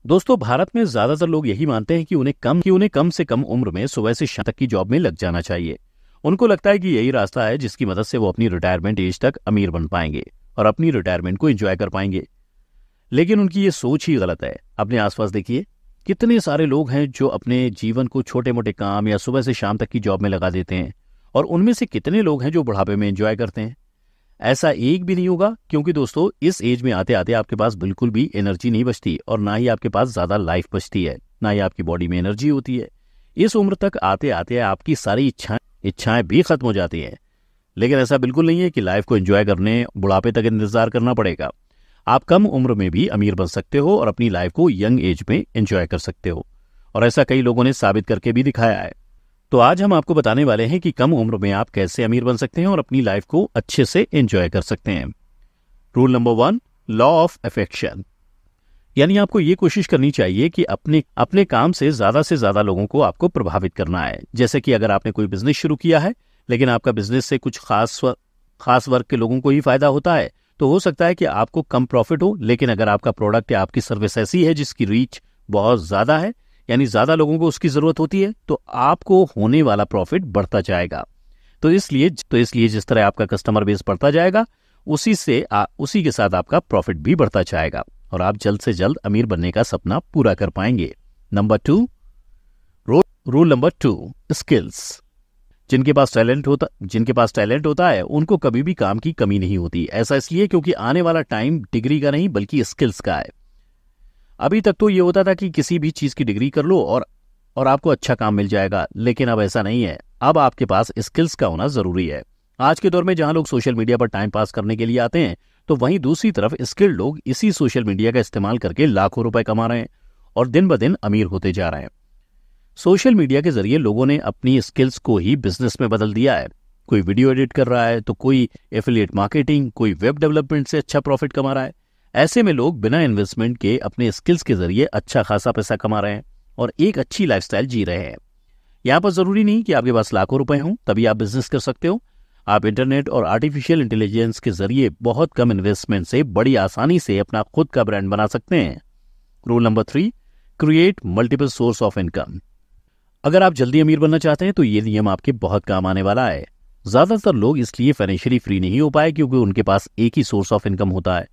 दोस्तों, भारत में ज्यादातर लोग यही मानते हैं कि उन्हें कम से कम उम्र में सुबह से शाम तक की जॉब में लग जाना चाहिए। उनको लगता है कि यही रास्ता है जिसकी मदद से वो अपनी रिटायरमेंट एज तक अमीर बन पाएंगे और अपनी रिटायरमेंट को एंजॉय कर पाएंगे। लेकिन उनकी ये सोच ही गलत है। अपने आसपास देखिए, कितने सारे लोग हैं जो अपने जीवन को छोटे मोटे काम या सुबह से शाम तक की जॉब में लगा देते हैं, और उनमें से कितने लोग हैं जो बुढ़ापे में एंजॉय करते हैं। ऐसा एक भी नहीं होगा, क्योंकि दोस्तों इस एज में आते आते आपके पास बिल्कुल भी एनर्जी नहीं बचती और ना ही आपके पास ज्यादा लाइफ बचती है, ना ही आपकी बॉडी में एनर्जी होती है। इस उम्र तक आते आते आपकी सारी इच्छाएं भी खत्म हो जाती हैं। लेकिन ऐसा बिल्कुल नहीं है कि लाइफ को एंजॉय करने बुढ़ापे तक इंतजार करना पड़ेगा। आप कम उम्र में भी अमीर बन सकते हो और अपनी लाइफ को यंग एज में एंजॉय कर सकते हो, और ऐसा कई लोगों ने साबित करके भी दिखाया है। तो आज हम आपको बताने वाले हैं कि कम उम्र में आप कैसे अमीर बन सकते हैं और अपनी लाइफ को अच्छे से एंजॉय कर सकते हैं। Rule number 1, law of affection. यानी आपको ये कोशिश करनी चाहिए कि अपने काम से ज्यादा लोगों को आपको प्रभावित करना है। जैसे कि अगर आपने कोई बिजनेस शुरू किया है, लेकिन आपका बिजनेस से कुछ खास वर्ग के लोगों को ही फायदा होता है, तो हो सकता है कि आपको कम प्रॉफिट हो। लेकिन अगर आपका प्रोडक्ट या आपकी सर्विस ऐसी है जिसकी रीच बहुत ज्यादा है, यानी ज्यादा लोगों को उसकी जरूरत होती है, तो आपको होने वाला प्रॉफिट बढ़ता जाएगा। तो इसलिए जिस तरह आपका कस्टमर बेस बढ़ता जाएगा, उसी के साथ आपका प्रॉफिट भी बढ़ता जाएगा और आप जल्द से जल्द अमीर बनने का सपना पूरा कर पाएंगे। Number 2, rule number 2, skills. जिनके पास टैलेंट होता है उनको कभी भी काम की कमी नहीं होती। ऐसा इसलिए क्योंकि आने वाला टाइम डिग्री का नहीं बल्कि स्किल्स का है। अभी तक तो ये होता था कि किसी भी चीज की डिग्री कर लो और आपको अच्छा काम मिल जाएगा, लेकिन अब ऐसा नहीं है। अब आपके पास स्किल्स का होना जरूरी है। आज के दौर में जहां लोग सोशल मीडिया पर टाइम पास करने के लिए आते हैं, तो वहीं दूसरी तरफ स्किल्ड लोग इसी सोशल मीडिया का इस्तेमाल करके लाखों रुपए कमा रहे हैं और दिन ब दिन अमीर होते जा रहे हैं। सोशल मीडिया के जरिए लोगों ने अपनी स्किल्स को ही बिजनेस में बदल दिया है। कोई वीडियो एडिट कर रहा है, तो कोई एफिलिएट मार्केटिंग, कोई वेब डेवलपमेंट से अच्छा प्रॉफिट कमा रहा है। ऐसे में लोग बिना इन्वेस्टमेंट के अपने स्किल्स के जरिए अच्छा खासा पैसा कमा रहे हैं और एक अच्छी लाइफस्टाइल जी रहे हैं। यहाँ पर जरूरी नहीं कि आपके पास लाखों रुपए हों तभी आप बिजनेस कर सकते हो। आप इंटरनेट और आर्टिफिशियल इंटेलिजेंस के जरिए बहुत कम इन्वेस्टमेंट से बड़ी आसानी से अपना खुद का ब्रांड बना सकते हैं। Rule number 3, create multiple source of income. अगर आप जल्दी अमीर बनना चाहते हैं तो ये नियम आपके बहुत काम आने वाला है। ज्यादातर लोग इसलिए फाइनेंशियली फ्री नहीं हो पाए क्योंकि उनके पास एक ही सोर्स ऑफ इनकम होता है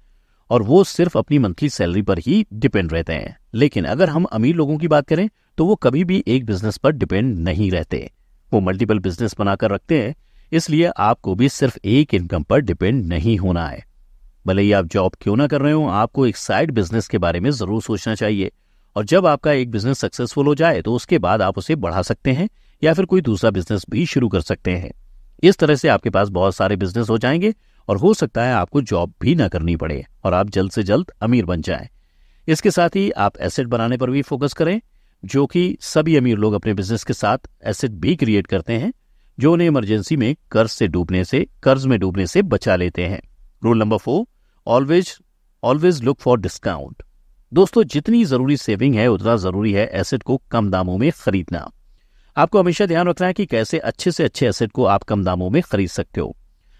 और वो सिर्फ अपनी मंथली सैलरी पर ही डिपेंड रहते हैं। लेकिन अगर हम अमीर लोगों की बात करें तो वो कभी भी एक बिजनेस पर डिपेंड नहीं रहते, वो मल्टीपल बिजनेस बनाकर रखते हैं। इसलिए आपको भी सिर्फ एक इनकम पर डिपेंड नहीं होना है। भले ही आप जॉब क्यों ना कर रहे हो, आपको एक साइड बिजनेस के बारे में जरूर सोचना चाहिए, और जब आपका एक बिजनेस सक्सेसफुल हो जाए तो उसके बाद आप उसे बढ़ा सकते हैं या फिर कोई दूसरा बिजनेस भी शुरू कर सकते हैं। इस तरह से आपके पास बहुत सारे बिजनेस हो जाएंगे और हो सकता है आपको जॉब भी ना करनी पड़े और आप जल्द से जल्द अमीर बन जाएं। इसके साथ ही आप एसेट बनाने पर भी फोकस करें, जो कि सभी अमीर लोग अपने बिजनेस के साथ एसेट भी क्रिएट करते हैं, जो उन्हें इमरजेंसी में कर्ज में डूबने से बचा लेते हैं। Rule number 4, always look for discount. दोस्तों, जितनी जरूरी सेविंग है उतना जरूरी है एसेट को कम दामों में खरीदना। आपको हमेशा ध्यान रखना है कि कैसे अच्छे से अच्छे एसेट को आप कम दामों में खरीद सकते हो।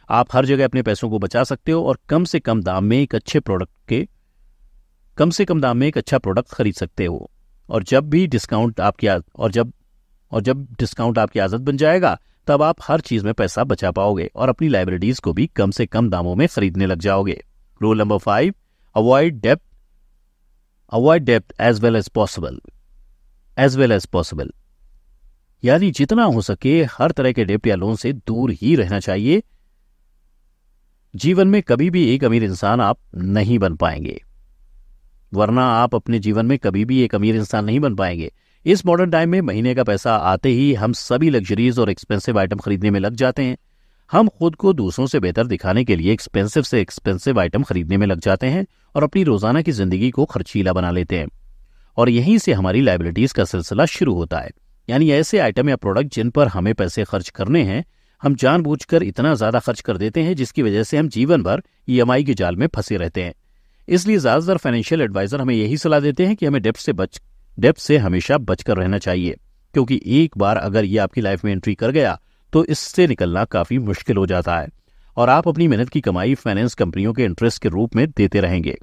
आप हर जगह अपने पैसों को बचा सकते हो और कम से कम दाम में एक अच्छा प्रोडक्ट खरीद सकते हो। और जब डिस्काउंट आपकी आदत बन जाएगा, तब आप हर चीज में पैसा बचा पाओगे और अपनी लायबिलिटीज को भी कम से कम दामों में खरीदने लग जाओगे। Rule number 5, avoid depth as well as possible. यानी जितना हो सके हर तरह के डेप्ट या लोन से दूर ही रहना चाहिए। जीवन में कभी भी एक अमीर इंसान आप नहीं बन पाएंगे, वरना आप अपने जीवन में कभी भी एक अमीर इंसान नहीं बन पाएंगे। इस मॉडर्न टाइम में महीने का पैसा आते ही हम सभी लग्जरीज और एक्सपेंसिव आइटम खरीदने में लग जाते हैं। हम खुद को दूसरों से बेहतर दिखाने के लिए एक्सपेंसिव आइटम खरीदने में लग जाते हैं और अपनी रोजाना की जिंदगी को खर्चीला बना लेते हैं, और यहीं से हमारी लायबिलिटीज का सिलसिला शुरू होता है। यानी ऐसे आइटम या प्रोडक्ट जिन पर हमें पैसे खर्च करने हैं, हम जानबूझकर इतना ज्यादा खर्च कर देते हैं जिसकी वजह से हम जीवन भर EMI के जाल में फंसे रहते हैं। इसलिए ज्यादातर फाइनेंशियल एडवाइजर हमें यही सलाह देते हैं कि हमें डेप्थ से हमेशा बचकर रहना चाहिए, क्योंकि एक बार अगर ये आपकी लाइफ में एंट्री कर गया तो इससे निकलना काफी मुश्किल हो जाता है और आप अपनी मेहनत की कमाई फाइनेंस कंपनियों के इंटरेस्ट के रूप में देते रहेंगे।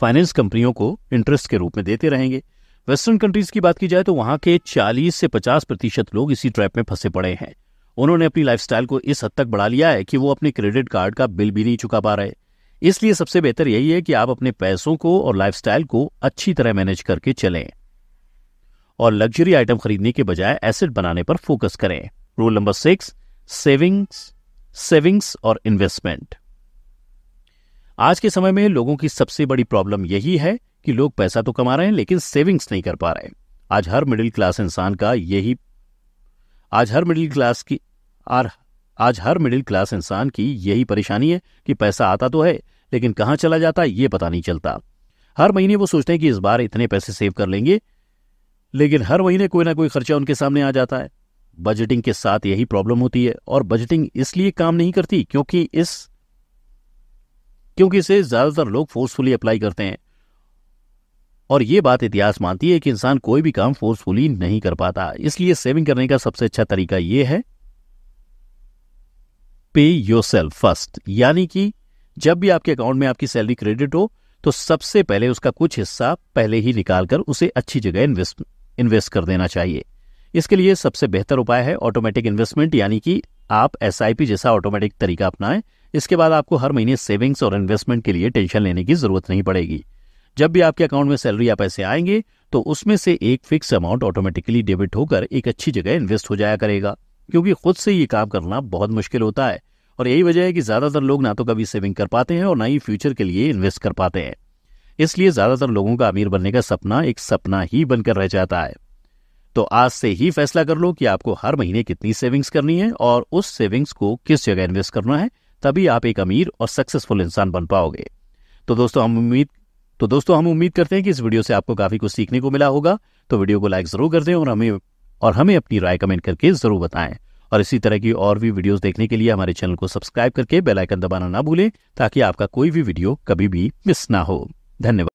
फाइनेंस कंपनियों को इंटरेस्ट के रूप में देते रहेंगे। वेस्टर्न कंट्रीज की बात की जाए तो वहां के 40 से 50% लोग इसी ट्रैप में फंसे पड़े हैं। उन्होंने अपनी लाइफस्टाइल को इस हद तक बढ़ा लिया है कि वो अपने क्रेडिट कार्ड का बिल भी नहीं चुका पा रहे। इसलिए सबसे बेहतर यही है कि आप अपने पैसों को और लाइफस्टाइल को अच्छी तरह मैनेज करके चलें और लग्जरी आइटम खरीदने के बजाय एसेट बनाने पर फोकस करें। रूल नंबर 6, सेविंग्स और इन्वेस्टमेंट। आज के समय में लोगों की सबसे बड़ी प्रॉब्लम यही है कि लोग पैसा तो कमा रहे हैं लेकिन सेविंग्स नहीं कर पा रहे। आज हर मिडिल क्लास इंसान की यही परेशानी है कि पैसा आता तो है लेकिन कहां चला जाता है ये पता नहीं चलता। हर महीने वो सोचते हैं कि इस बार इतने पैसे सेव कर लेंगे, लेकिन हर महीने कोई ना कोई खर्चा उनके सामने आ जाता है। बजटिंग के साथ यही प्रॉब्लम होती है और बजटिंग इसलिए काम नहीं करती क्योंकि इसे ज्यादातर लोग फोर्सफुली अप्लाई करते हैं और ये बात इतिहास मानती है कि इंसान कोई भी काम फोर्सफुली नहीं कर पाता। इसलिए सेविंग करने का सबसे अच्छा तरीका यह है पे योरसेल्फ फर्स्ट, यानी कि जब भी आपके अकाउंट में आपकी सैलरी क्रेडिट हो तो सबसे पहले उसका कुछ हिस्सा पहले ही निकालकर उसे अच्छी जगह इन्वेस्ट कर देना चाहिए। इसके लिए सबसे बेहतर उपाय है ऑटोमेटिक इन्वेस्टमेंट, यानी कि आप SIP जैसा ऑटोमेटिक तरीका अपनाएं। इसके बाद आपको हर महीने सेविंग्स और इन्वेस्टमेंट के लिए टेंशन लेने की जरूरत नहीं पड़ेगी। जब भी आपके अकाउंट में सैलरी या पैसे आएंगे तो उसमें से एक फिक्स अमाउंट ऑटोमेटिकली डेबिट होकर एक अच्छी जगह इन्वेस्ट हो जाया करेगा, क्योंकि खुद से ये काम करना बहुत मुश्किल होता है और यही वजह है कि ज्यादातर लोग ना तो कभी सेविंग कर पाते हैं और ना ही फ्यूचर के लिए इन्वेस्ट कर पाते हैं। इसलिए ज्यादातर लोगों का अमीर बनने का सपना एक सपना ही बनकर रह जाता है। तो आज से ही फैसला कर लो कि आपको हर महीने कितनी सेविंग्स करनी है और उस सेविंग्स को किस जगह इन्वेस्ट करना है, तभी आप एक अमीर और सक्सेसफुल इंसान बन पाओगे। तो दोस्तों हम उम्मीद करते हैं कि इस वीडियो से आपको काफी कुछ सीखने को मिला होगा। तो वीडियो को लाइक जरूर कर दें और हमें अपनी राय कमेंट करके जरूर बताएं। और इसी तरह की और भी वीडियोस देखने के लिए हमारे चैनल को सब्सक्राइब करके बेल आइकन दबाना ना भूलें, ताकि आपका कोई भी वीडियो कभी भी मिस ना हो। धन्यवाद।